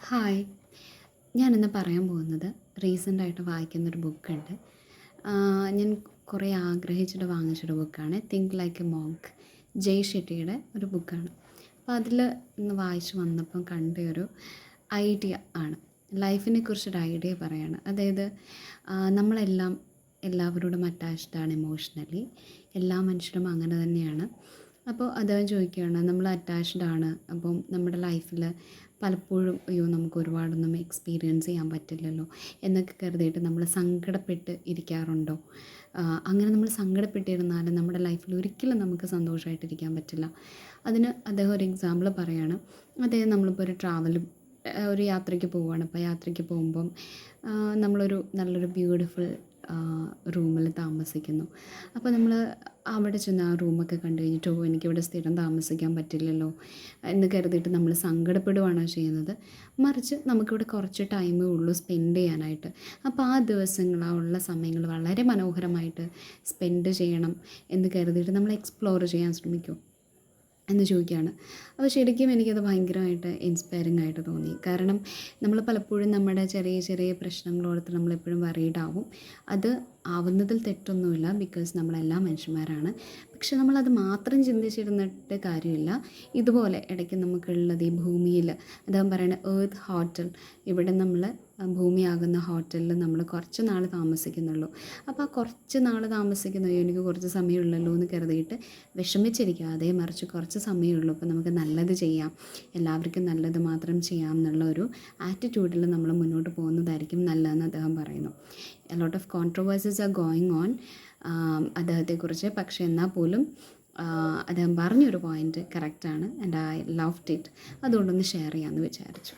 Hi. ഞാനിന്ന് പറയാൻ പോകുന്നത് റീസെൻ്റായിട്ട് വായിക്കുന്നൊരു ബുക്കുണ്ട്. ഞാൻ കുറേ ആഗ്രഹിച്ചിട്ട് വാങ്ങിച്ചൊരു ബുക്കാണ്. തിങ്ക് ലൈക്ക് എ മോങ്ക്, ജയ് ഷെട്ടിയുടെ ഒരു ബുക്കാണ്. അപ്പോൾ അതിൽ ഇന്ന് വായിച്ച് വന്നപ്പം കണ്ട ഒരു ഐഡിയ ആണ്, ലൈഫിനെ കുറിച്ചൊരു ഐഡിയ പറയാണ്. അതായത് നമ്മളെല്ലാം എല്ലാവരോടും അറ്റാച്ച്ഡ് ആണ് ഇമോഷണലി. എല്ലാ മനുഷ്യരും അങ്ങനെ തന്നെയാണ്. അപ്പോൾ അദ്ദേഹം ചോദിക്കുകയാണ്, നമ്മൾ അറ്റാച്ച്ഡ് ആണ്, അപ്പം നമ്മുടെ ലൈഫിൽ പലപ്പോഴും അയ്യോ നമുക്ക് ഒരുപാടൊന്നും എക്സ്പീരിയൻസ് ചെയ്യാൻ പറ്റില്ലല്ലോ എന്നൊക്കെ കരുതിയിട്ട് നമ്മൾ സങ്കടപ്പെട്ട് ഇരിക്കാറുണ്ടോ? അങ്ങനെ നമ്മൾ സങ്കടപ്പെട്ടിരുന്നാൽ നമ്മുടെ ലൈഫിൽ ഒരിക്കലും നമുക്ക് സന്തോഷമായിട്ടിരിക്കാൻ പറ്റില്ല. അതിന് അദ്ദേഹം ഒരു എക്സാമ്പിൾ പറയാണ്. അദ്ദേഹം നമ്മളിപ്പോൾ ഒരു യാത്രയ്ക്ക് പോവുകയാണ്. അപ്പോൾ യാത്രയ്ക്ക് പോകുമ്പം നമ്മളൊരു നല്ലൊരു ബ്യൂട്ടിഫുൾ റൂമിൽ താമസിക്കുന്നു. അപ്പോൾ നമ്മൾ അവിടെ ചെന്ന് ആ റൂമൊക്കെ കണ്ടു കഴിഞ്ഞിട്ട് എനിക്കിവിടെ സ്ഥിരം താമസിക്കാൻ പറ്റില്ലല്ലോ എന്ന് കരുതിയിട്ട് നമ്മൾ സങ്കടപ്പെടുകയാണോ ചെയ്യുന്നത്? മറിച്ച് നമുക്കിവിടെ കുറച്ച് ടൈമേ ഉള്ളൂ സ്പെൻഡ് ചെയ്യാനായിട്ട്. അപ്പോൾ ആ ദിവസങ്ങൾ, ആ ഉള്ള സമയങ്ങൾ വളരെ മനോഹരമായിട്ട് സ്പെൻഡ് ചെയ്യണം എന്ന് കരുതിയിട്ട് നമ്മൾ എക്സ്പ്ലോർ ചെയ്യാൻ ശ്രമിക്കും എന്ന് ചോദിക്കുകയാണ്. അപ്പോൾ ശരിക്കും എനിക്കത് ഭയങ്കരമായിട്ട് ഇൻസ്പയറിംഗ് ആയിട്ട് തോന്നി. കാരണം നമ്മൾ പലപ്പോഴും നമ്മുടെ ചെറിയ ചെറിയ പ്രശ്നങ്ങളോർത്ത് നമ്മളെപ്പോഴും വറീഡാവും. അത് ആവുന്നതിൽ തെറ്റൊന്നുമില്ല, ബിക്കോസ് നമ്മളെല്ലാം മനുഷ്യന്മാരാണ്. പക്ഷെ നമ്മളത് മാത്രം ചിന്തിച്ചിരുന്നിട്ട് കാര്യമില്ല. ഇതുപോലെ ഇടയ്ക്ക് നമുക്കുള്ളത് ഈ ഭൂമിയിൽ, അദ്ദേഹം പറയുന്നത് ഏർത്ത് ഹോട്ടൽ, ഇവിടെ നമ്മൾ ഭൂമിയാകുന്ന ഹോട്ടലിൽ നമ്മൾ കുറച്ച് നാൾ താമസിക്കുന്നുള്ളൂ. അപ്പോൾ ആ കുറച്ച് നാൾ താമസിക്കുന്നു, എനിക്ക് കുറച്ച് സമയമുള്ളല്ലോ എന്ന് കരുതിയിട്ട് വിഷമിച്ചിരിക്കാതെ, മറിച്ച് കുറച്ച് സമയമുള്ളൂ, അപ്പോൾ നമുക്ക് നല്ലത് ചെയ്യാം, എല്ലാവർക്കും നല്ലത് മാത്രം ചെയ്യാം എന്നുള്ള ഒരു ആറ്റിറ്റ്യൂഡിൽ നമ്മൾ മുന്നോട്ട് പോകുന്നതായിരിക്കും നല്ലതെന്ന് അദ്ദേഹം പറയുന്നു. A lot of controversies are going on അദ്ദേഹത്തെക്കുറിച്ച്. പക്ഷേ എന്നാൽ പോലും അദ്ദേഹം പറഞ്ഞൊരു പോയിൻറ്റ് കറക്റ്റാണ്, ആൻഡ് ഐ ലവ്ഡ് ഇറ്റ്. അതുകൊണ്ടൊന്ന് ഷെയർ ചെയ്യാമെന്ന് വിചാരിച്ചു.